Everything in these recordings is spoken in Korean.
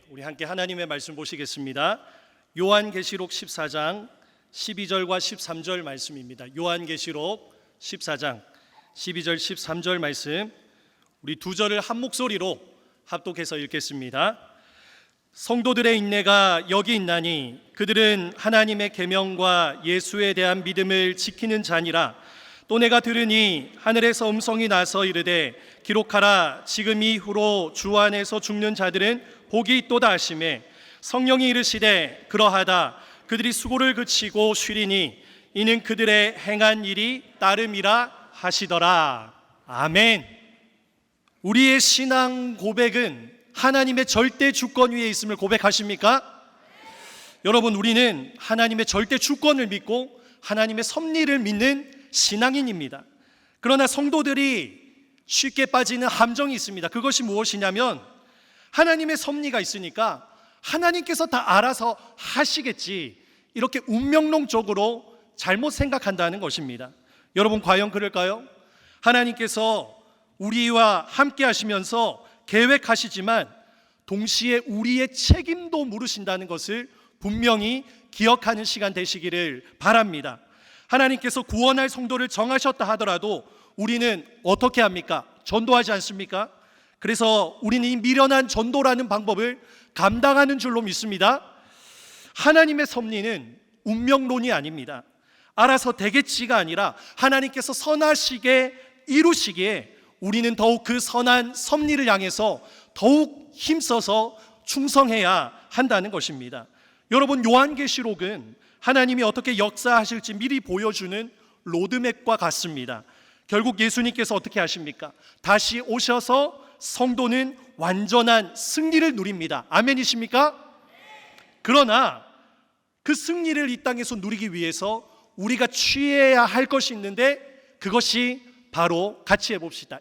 우리 함께 하나님의 말씀 보시겠습니다. 요한계시록 14장 12절과 13절 말씀입니다. 요한계시록 14장 12절 13절 말씀, 우리 두 절을 한 목소리로 합독해서 읽겠습니다. 성도들의 인내가 여기 있나니 그들은 하나님의 계명과 예수에 대한 믿음을 지키는 자니라. 또 내가 들으니 하늘에서 음성이 나서 이르되 기록하라. 지금 이후로 주 안에서 죽는 자들은 복이 있도다 하시매 성령이 이르시되 그러하다. 그들이 수고를 그치고 쉬리니 이는 그들의 행한 일이 따름이라 하시더라. 아멘. 우리의 신앙 고백은 하나님의 절대 주권 위에 있음을 고백하십니까? 여러분, 우리는 하나님의 절대 주권을 믿고 하나님의 섭리를 믿는 신앙인입니다. 그러나 성도들이 쉽게 빠지는 함정이 있습니다. 그것이 무엇이냐면 하나님의 섭리가 있으니까 하나님께서 다 알아서 하시겠지, 이렇게 운명론적으로 잘못 생각한다는 것입니다. 여러분, 과연 그럴까요? 하나님께서 우리와 함께 하시면서 계획하시지만 동시에 우리의 책임도 물으신다는 것을 분명히 기억하는 시간 되시기를 바랍니다. 하나님께서 구원할 성도를 정하셨다 하더라도 우리는 어떻게 합니까? 전도하지 않습니까? 그래서 우리는 이 미련한 전도라는 방법을 감당하는 줄로 믿습니다. 하나님의 섭리는 운명론이 아닙니다. 알아서 되겠지가 아니라 하나님께서 선하시게 이루시기에 우리는 더욱 그 선한 섭리를 향해서 더욱 힘써서 충성해야 한다는 것입니다. 여러분, 요한계시록은 하나님이 어떻게 역사하실지 미리 보여주는 로드맵과 같습니다. 결국 예수님께서 어떻게 하십니까? 다시 오셔서 성도는 완전한 승리를 누립니다. 아멘이십니까? 그러나 그 승리를 이 땅에서 누리기 위해서 우리가 취해야 할 것이 있는데, 그것이 바로 같이 해봅시다.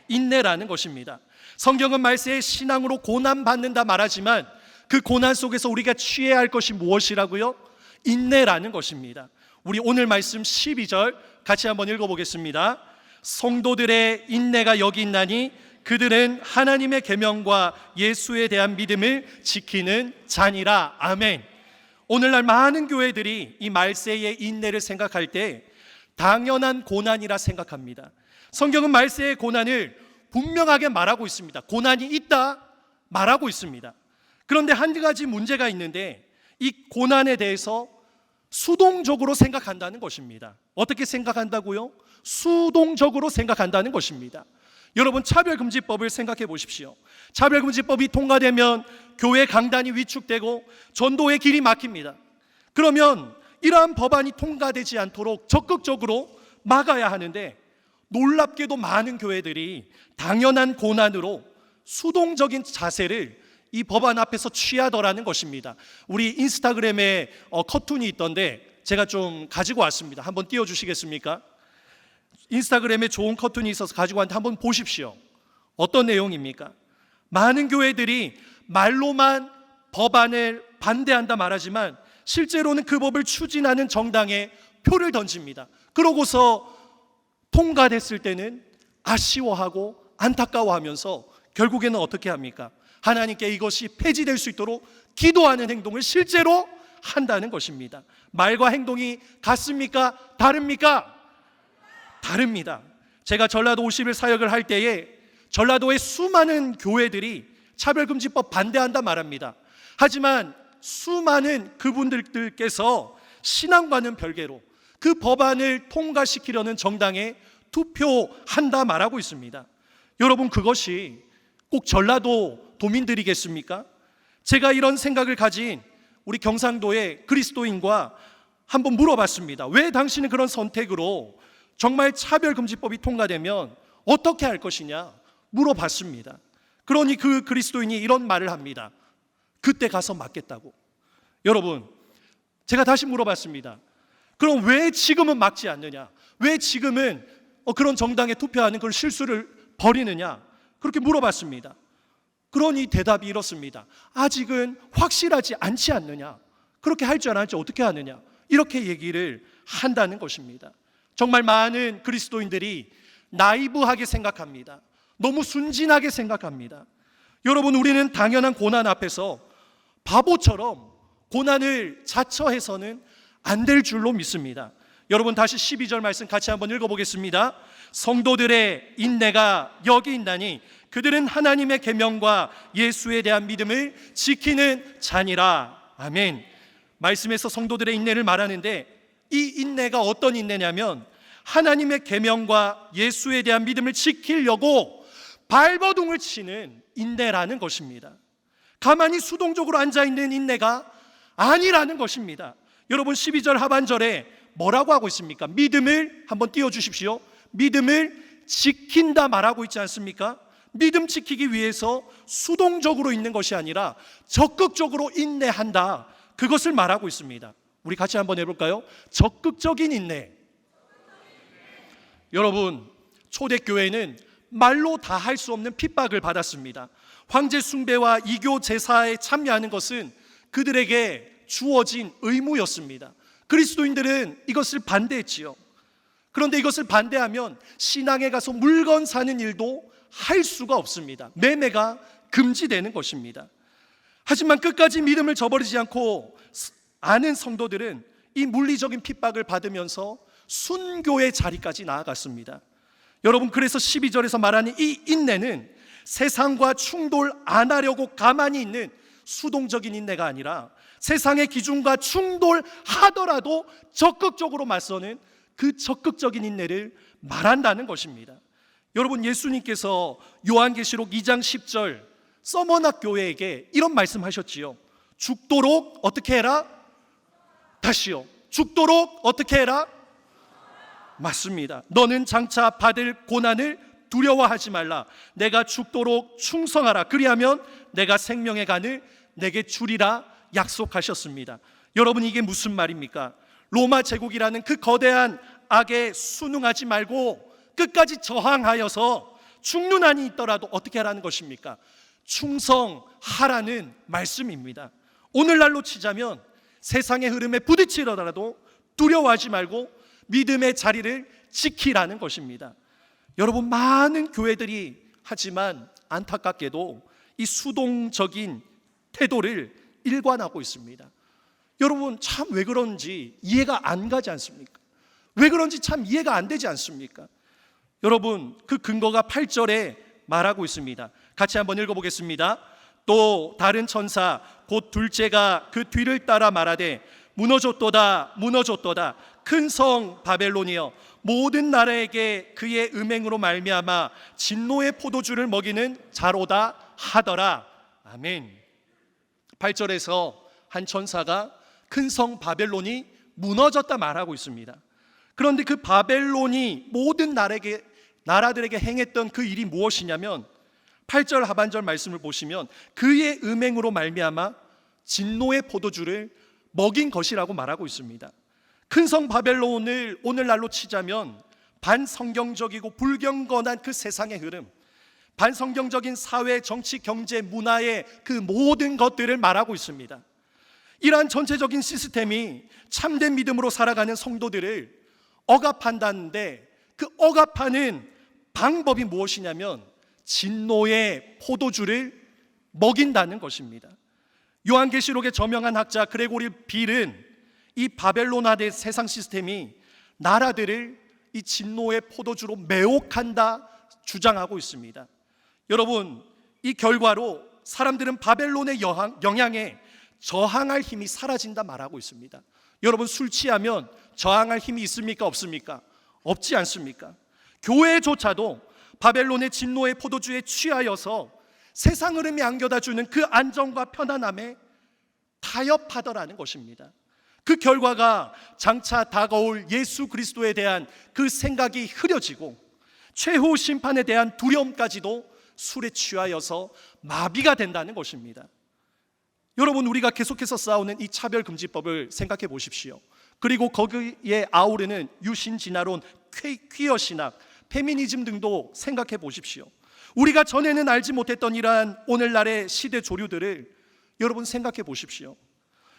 인내라는 것입니다. 성경은 말세에 신앙으로 고난받는다 말하지만 그 고난 속에서 우리가 취해야 할 것이 무엇이라고요? 인내라는 것입니다. 우리 오늘 말씀 12절 같이 한번 읽어보겠습니다. 성도들의 인내가 여기 있나니 그들은 하나님의 계명과 예수에 대한 믿음을 지키는 자니라. 아멘. 오늘날 많은 교회들이 이 말세의 인내를 생각할 때 당연한 고난이라 생각합니다. 성경은 말세의 고난을 분명하게 말하고 있습니다. 고난이 있다 말하고 있습니다. 그런데 한 가지 문제가 있는데, 이 고난에 대해서 수동적으로 생각한다는 것입니다. 어떻게 생각한다고요? 수동적으로 생각한다는 것입니다. 여러분, 차별금지법을 생각해 보십시오. 차별금지법이 통과되면 교회 강단이 위축되고 전도의 길이 막힙니다. 그러면 이러한 법안이 통과되지 않도록 적극적으로 막아야 하는데, 놀랍게도 많은 교회들이 당연한 고난으로 수동적인 자세를 이 법안 앞에서 취하더라는 것입니다. 우리 인스타그램에 커튼이 있던데 제가 좀 가지고 왔습니다. 한번 띄워주시겠습니까? 인스타그램에 좋은 커튼이 있어서 가지고 왔는데 한번 보십시오. 어떤 내용입니까? 많은 교회들이 말로만 법안을 반대한다 말하지만 실제로는 그 법을 추진하는 정당에 표를 던집니다. 그러고서 통과됐을 때는 아쉬워하고 안타까워하면서 결국에는 어떻게 합니까? 하나님께 이것이 폐지될 수 있도록 기도하는 행동을 실제로 한다는 것입니다. 말과 행동이 같습니까? 다릅니까? 다릅니다. 제가 전라도 50일 사역을 할 때에 전라도의 수많은 교회들이 차별금지법 반대한다 말합니다. 하지만 수많은 그분들께서 신앙과는 별개로 그 법안을 통과시키려는 정당에 투표한다 말하고 있습니다. 여러분, 그것이 꼭 전라도 도민들이겠습니까? 제가 이런 생각을 가진 우리 경상도의 그리스도인과 한번 물어봤습니다. 왜 당신은 그런 선택으로 정말 차별금지법이 통과되면 어떻게 할 것이냐 물어봤습니다. 그러니 그 그리스도인이 이런 말을 합니다. 그때 가서 맞겠다고. 여러분, 제가 다시 물어봤습니다. 그럼 왜 지금은 막지 않느냐? 왜 지금은 그런 정당에 투표하는 그런 실수를 벌이느냐? 그렇게 물어봤습니다. 그러니 대답이 이렇습니다. 아직은 확실하지 않지 않느냐? 그렇게 할 줄 알았지 어떻게 하느냐? 이렇게 얘기를 한다는 것입니다. 정말 많은 그리스도인들이 나이브하게 생각합니다. 너무 순진하게 생각합니다. 여러분, 우리는 당연한 고난 앞에서 바보처럼 고난을 자처해서는 안 될 줄로 믿습니다. 여러분, 다시 12절 말씀 같이 한번 읽어보겠습니다. 성도들의 인내가 여기 있나니 그들은 하나님의 계명과 예수에 대한 믿음을 지키는 자니라. 아멘. 말씀에서 성도들의 인내를 말하는데, 이 인내가 어떤 인내냐면 하나님의 계명과 예수에 대한 믿음을 지키려고 발버둥을 치는 인내라는 것입니다. 가만히 수동적으로 앉아있는 인내가 아니라는 것입니다. 여러분, 12절 하반절에 뭐라고 하고 있습니까? 믿음을 한번 띄워주십시오. 믿음을 지킨다 말하고 있지 않습니까? 믿음 지키기 위해서 수동적으로 있는 것이 아니라 적극적으로 인내한다, 그것을 말하고 있습니다. 우리 같이 한번 해볼까요? 적극적인 인내. 여러분, 초대교회는 말로 다 할 수 없는 핍박을 받았습니다. 황제 숭배와 이교 제사에 참여하는 것은 그들에게 주어진 의무였습니다. 그리스도인들은 이것을 반대했지요. 그런데 이것을 반대하면 신앙에 가서 물건 사는 일도 할 수가 없습니다. 매매가 금지되는 것입니다. 하지만 끝까지 믿음을 저버리지 않고 아는 성도들은 이 물리적인 핍박을 받으면서 순교의 자리까지 나아갔습니다. 여러분, 그래서 12절에서 말하는 이 인내는 세상과 충돌 안 하려고 가만히 있는 수동적인 인내가 아니라 세상의 기준과 충돌하더라도 적극적으로 맞서는 그 적극적인 인내를 말한다는 것입니다. 여러분, 예수님께서 요한계시록 2장 10절 서머낙 교회에게 이런 말씀하셨지요. 죽도록 어떻게 해라? 다시요. 죽도록 어떻게 해라? 맞습니다. 너는 장차 받을 고난을 두려워하지 말라. 내가 죽도록 충성하라. 그리하면 내가 생명의 간을 내게 주리라 약속하셨습니다. 여러분, 이게 무슨 말입니까? 로마 제국이라는 그 거대한 악에 순응하지 말고 끝까지 저항하여서 죽는 한이 있더라도 어떻게 하라는 것입니까? 충성하라는 말씀입니다. 오늘날로 치자면 세상의 흐름에 부딪히더라도 두려워하지 말고 믿음의 자리를 지키라는 것입니다. 여러분, 많은 교회들이 하지만 안타깝게도 이 수동적인 태도를 일관하고 있습니다. 여러분, 참 왜 그런지 이해가 안 가지 않습니까? 왜 그런지 참 이해가 안 되지 않습니까? 여러분, 그 근거가 8절에 말하고 있습니다. 같이 한번 읽어보겠습니다. 또 다른 천사 곧 둘째가 그 뒤를 따라 말하되 무너졌도다 무너졌도다 큰 성 바벨론이여 모든 나라에게 그의 음행으로 말미암아 진노의 포도주를 먹이는 자로다 하더라. 아멘. 8절에서 한 천사가 큰 성 바벨론이 무너졌다 말하고 있습니다. 그런데 그 바벨론이 모든 나라들에게 행했던 그 일이 무엇이냐면 8절 하반절 말씀을 보시면 그의 음행으로 말미암아 진노의 포도주를 먹인 것이라고 말하고 있습니다. 큰 성 바벨론을 오늘날로 치자면 반성경적이고 불경건한 그 세상의 흐름, 반성경적인 사회, 정치, 경제, 문화의 그 모든 것들을 말하고 있습니다. 이러한 전체적인 시스템이 참된 믿음으로 살아가는 성도들을 억압한다는데, 그 억압하는 방법이 무엇이냐면 진노의 포도주를 먹인다는 것입니다. 요한계시록의 저명한 학자 그레고리 빌은 이 바벨론화된 세상 시스템이 나라들을 이 진노의 포도주로 매혹한다 주장하고 있습니다. 여러분, 이 결과로 사람들은 바벨론의 영향에 저항할 힘이 사라진다 말하고 있습니다. 여러분, 술 취하면 저항할 힘이 있습니까? 없습니까? 없지 않습니까? 교회조차도 바벨론의 진노의 포도주에 취하여서 세상 흐름이 안겨다주는 그 안정과 편안함에 타협하더라는 것입니다. 그 결과가 장차 다가올 예수 그리스도에 대한 그 생각이 흐려지고 최후 심판에 대한 두려움까지도 술에 취하여서 마비가 된다는 것입니다. 여러분, 우리가 계속해서 싸우는 이 차별금지법을 생각해 보십시오. 그리고 거기에 아우르는 유신진화론, 퀴어 신학, 페미니즘 등도 생각해 보십시오. 우리가 전에는 알지 못했던 이러한 오늘날의 시대 조류들을 여러분 생각해 보십시오.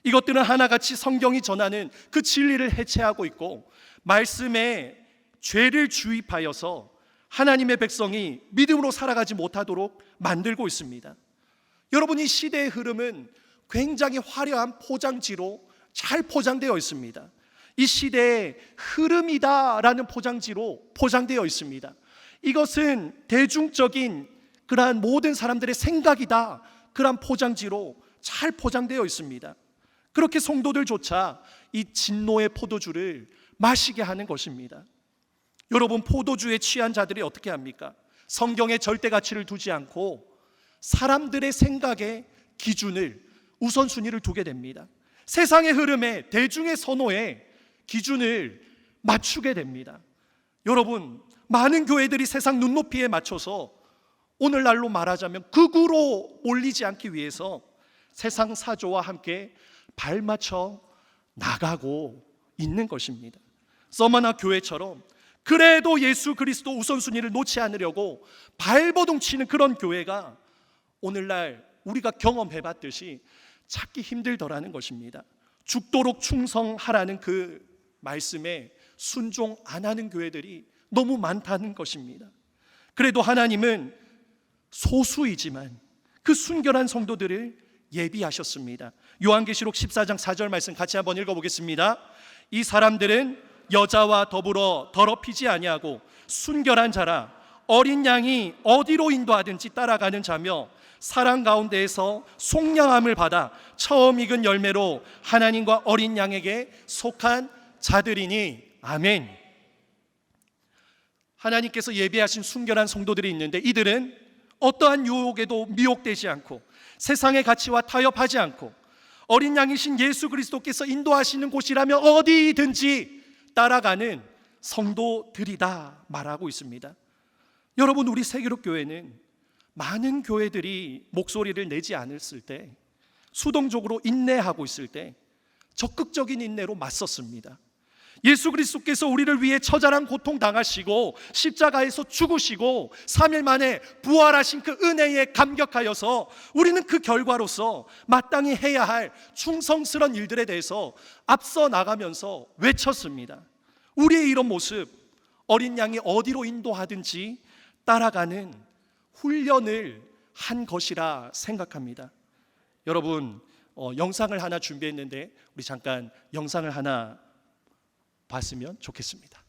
이것들은 하나같이 성경이 전하는 그 진리를 해체하고 있고 말씀에 죄를 주입하여서 하나님의 백성이 믿음으로 살아가지 못하도록 만들고 있습니다. 여러분, 이 시대의 흐름은 굉장히 화려한 포장지로 잘 포장되어 있습니다. 이 시대의 흐름이다라는 포장지로 포장되어 있습니다. 이것은 대중적인 그러한 모든 사람들의 생각이다, 그러한 포장지로 잘 포장되어 있습니다. 그렇게 성도들조차 이 진노의 포도주를 마시게 하는 것입니다. 여러분, 포도주에 취한 자들이 어떻게 합니까? 성경의 절대 가치를 두지 않고 사람들의 생각의 기준을, 우선순위를 두게 됩니다. 세상의 흐름에, 대중의 선호에 기준을 맞추게 됩니다. 여러분, 많은 교회들이 세상 눈높이에 맞춰서 오늘날로 말하자면 극우로 몰리지 않기 위해서 세상 사조와 함께 발맞춰 나가고 있는 것입니다. 서머나 교회처럼 그래도 예수 그리스도 우선순위를 놓지 않으려고 발버둥 치는 그런 교회가 오늘날 우리가 경험해봤듯이 찾기 힘들더라는 것입니다. 죽도록 충성하라는 그 말씀에 순종 안 하는 교회들이 너무 많다는 것입니다. 그래도 하나님은 소수이지만 그 순결한 성도들을 예비하셨습니다. 요한계시록 14장 4절 말씀 같이 한번 읽어보겠습니다. 이 사람들은 여자와 더불어 더럽히지 아니하고 순결한 자라, 어린 양이 어디로 인도하든지 따라가는 자며 사랑 가운데에서 속량함을 받아 처음 익은 열매로 하나님과 어린 양에게 속한 자들이니. 아멘. 하나님께서 예비하신 순결한 성도들이 있는데 이들은 어떠한 유혹에도 미혹되지 않고 세상의 가치와 타협하지 않고 어린 양이신 예수 그리스도께서 인도하시는 곳이라면 어디든지 따라가는 성도들이다 말하고 있습니다. 여러분, 우리 세계로교회는 많은 교회들이 목소리를 내지 않았을 때, 수동적으로 인내하고 있을 때 적극적인 인내로 맞섰습니다. 예수 그리스도께서 우리를 위해 처절한 고통 당하시고 십자가에서 죽으시고 3일 만에 부활하신 그 은혜에 감격하여서 우리는 그 결과로서 마땅히 해야 할 충성스러운 일들에 대해서 앞서 나가면서 외쳤습니다. 우리의 이런 모습, 어린 양이 어디로 인도하든지 따라가는 훈련을 한 것이라 생각합니다. 여러분, 영상을 하나 준비했는데 우리 잠깐 영상을 하나 봤으면 좋겠습니다.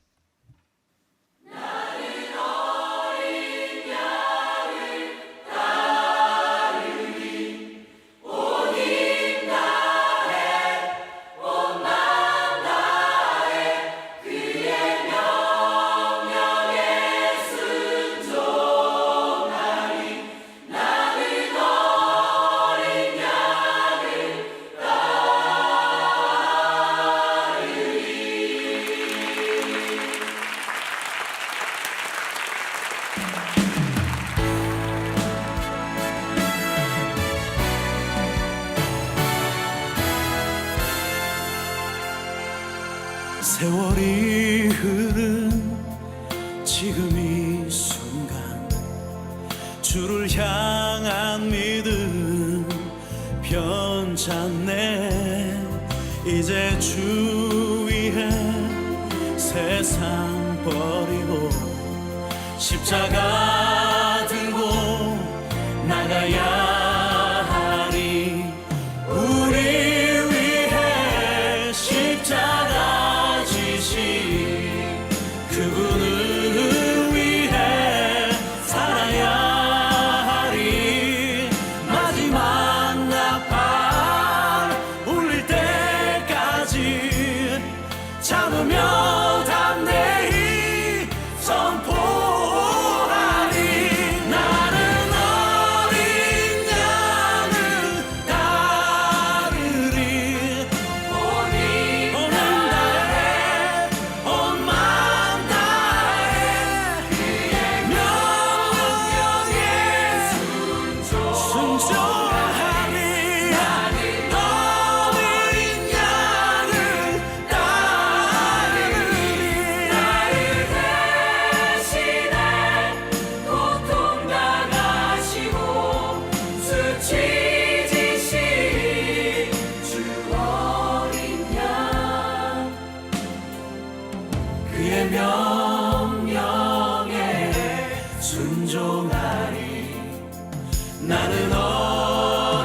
세월이 흐른 지금 이 순간 주를 향한 믿음 변찮네. 이제 주 위에 세상 버리고 십자가 들고 나가야 하리. 우리 위해 십자가 지신 그분을 위해 살아야 하리. 마지막 나팔 울릴 때까지 참으며 담대히 선포하리.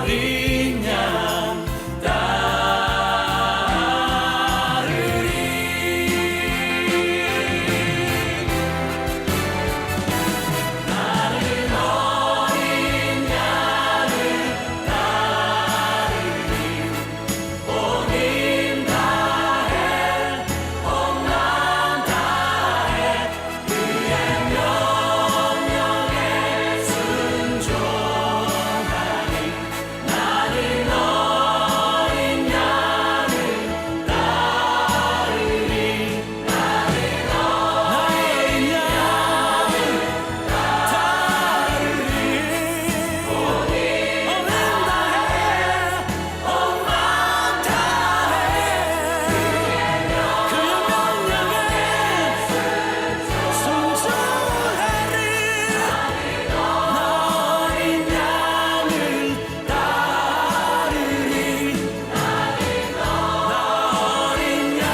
어린 양 따르리. 나는 어린 양을 따르리. 온 힘 다해 온 맘 다해 그의 명령에 순종하리. 나는 어린 양을 따르리. 나는 어린 양을 따르리. 온 힘 다해 온 맘 다해 그의 명령에 순종하리. 나 어린 양을 따르리. 나 어린 양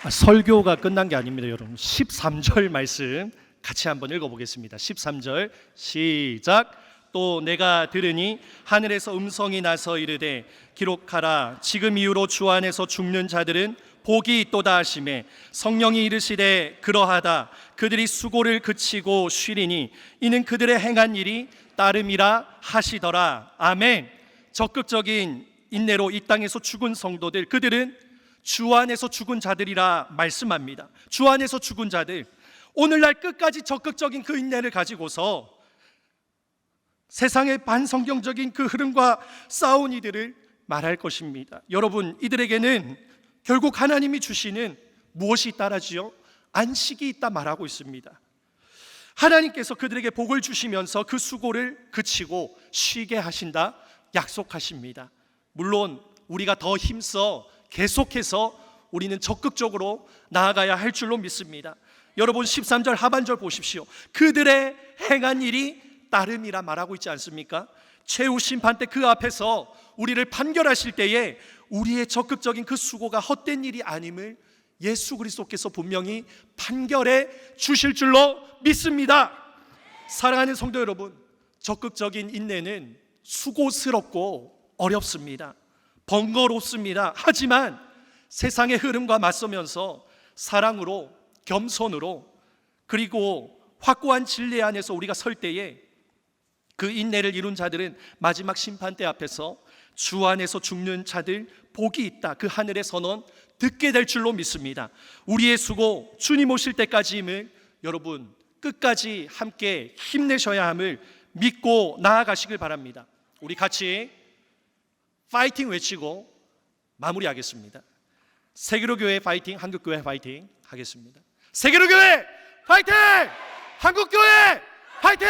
설교가 끝난 게 아닙니다, 여러분. 13절 말씀 같이 한번 읽어보겠습니다. 13절 시작. 또 내가 들으니 하늘에서 음성이 나서 이르되 기록하라. 지금 이후로 주 안에서 죽는 자들은 복이 있도다 하시매 성령이 이르시되 그러하다. 그들이 수고를 그치고 쉬리니 이는 그들의 행한 일이 따름이라 하시더라. 아멘. 적극적인 인내로 이 땅에서 죽은 성도들, 그들은 주 안에서 죽은 자들이라 말씀합니다. 주 안에서 죽은 자들, 오늘날 끝까지 적극적인 그 인내를 가지고서 세상의 반성경적인 그 흐름과 싸운 이들을 말할 것입니다. 여러분, 이들에게는 결국 하나님이 주시는 무엇이 있다라지요? 안식이 있다 말하고 있습니다. 하나님께서 그들에게 복을 주시면서 그 수고를 그치고 쉬게 하신다 약속하십니다. 물론 우리가 더 힘써 계속해서 우리는 적극적으로 나아가야 할 줄로 믿습니다. 여러분, 13절 하반절 보십시오. 그들의 행한 일이 따름이라 말하고 있지 않습니까? 최후 심판 때 그 앞에서 우리를 판결하실 때에 우리의 적극적인 그 수고가 헛된 일이 아님을 예수 그리스도께서 분명히 판결해 주실 줄로 믿습니다. 사랑하는 성도 여러분, 적극적인 인내는 수고스럽고 어렵습니다. 번거롭습니다. 하지만 세상의 흐름과 맞서면서 사랑으로, 겸손으로, 그리고 확고한 진리 안에서 우리가 설 때에 그 인내를 이룬 자들은 마지막 심판대 앞에서 주 안에서 죽는 자들 복이 있다, 그 하늘의 선언 듣게 될 줄로 믿습니다. 우리의 수고 주님 오실 때까지임을 여러분 끝까지 함께 힘내셔야 함을 믿고 나아가시길 바랍니다. 우리 같이 파이팅 외치고 마무리하겠습니다. 세계로교회 파이팅, 한국교회 파이팅 하겠습니다. 세계로교회 파이팅! 한국교회 파이팅!